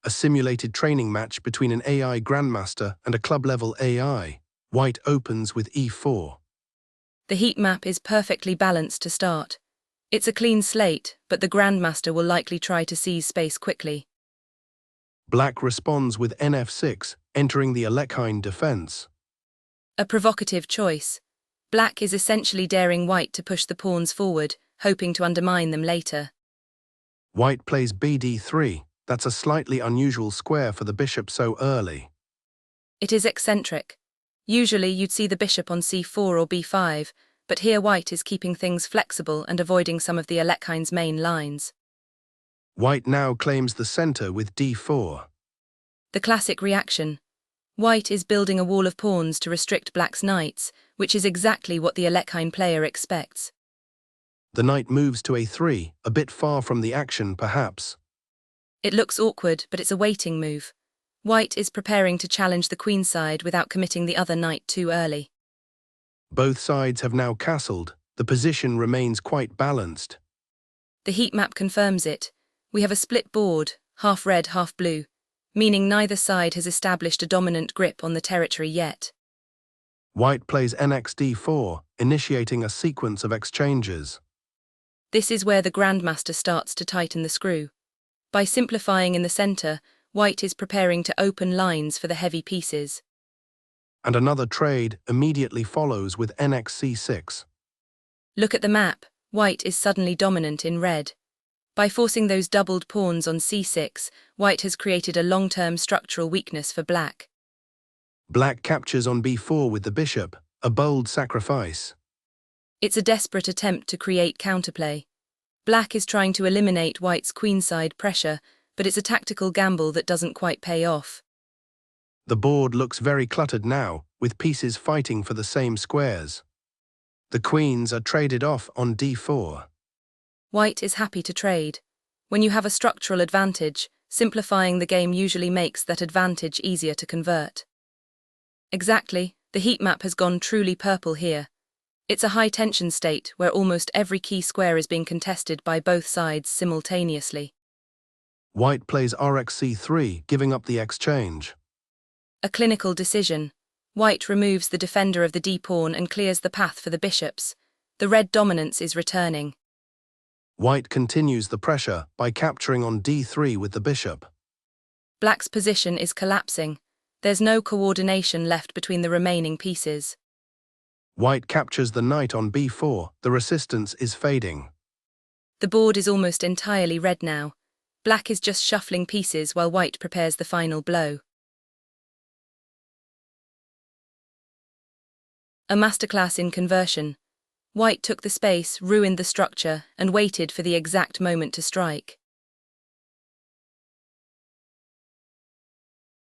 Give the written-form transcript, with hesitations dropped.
a simulated training match between an AI Grandmaster and a club-level AI. White opens with e4. The heat map is perfectly balanced to start. It's a clean slate, but the Grandmaster will likely try to seize space quickly. Black responds with nf6, entering the alekhine-defense. A provocative choice. Black is essentially daring white to push the pawns forward, hoping to undermine them later. White plays bd3. That's a slightly unusual square for the bishop so early. It is eccentric. Usually you'd see the bishop on c4 or b5, but here white is keeping things flexible and avoiding some of the alechine's main lines. White now claims the center with d4. The classic reaction. White is building a wall of pawns to restrict black's knights, which is exactly what the alekhine player expects. The knight moves to a3, a bit far from the action perhaps. It looks awkward, but it's a waiting move. White is preparing to challenge the queenside without committing the other knight too early. Both sides have now castled. The position remains quite balanced. The heat map confirms it. We have a split board, half red, half blue, meaning neither side has established a dominant grip on the territory yet. White plays nxd4, initiating a sequence of exchanges. This is where the Grandmaster starts to tighten the screw. By simplifying in the center, white is preparing to open lines for the heavy pieces. And another trade immediately follows with nxc6. Look at the map. White is suddenly dominant in red. By forcing those doubled pawns on c6, white has created a long-term structural weakness for black. Black captures on b4 with the bishop, a bold sacrifice. It's a desperate attempt to create counterplay. Black is trying to eliminate white's queenside pressure, but it's a tactical gamble that doesn't quite pay off. The board looks very cluttered now, with pieces fighting for the same squares. The queens are traded off on d4. White is happy to trade. When you have a structural advantage, simplifying the game usually makes that advantage easier to convert. Exactly, the heat map has gone truly purple here. It's a high-tension state where almost every key square is being contested by both sides simultaneously. White plays rxc3, giving up the exchange. A clinical decision. White removes the defender of the d-pawn and clears the path for the bishops. The red dominance is returning. White continues the pressure by capturing on d3 with the bishop. Black's position is collapsing. There's no coordination left between the remaining pieces. White captures the knight on b4. The resistance is fading. The board is almost entirely red now. Black is just shuffling pieces while white prepares the final blow. A masterclass in conversion. White took the space, ruined the structure, and waited for the exact moment to strike.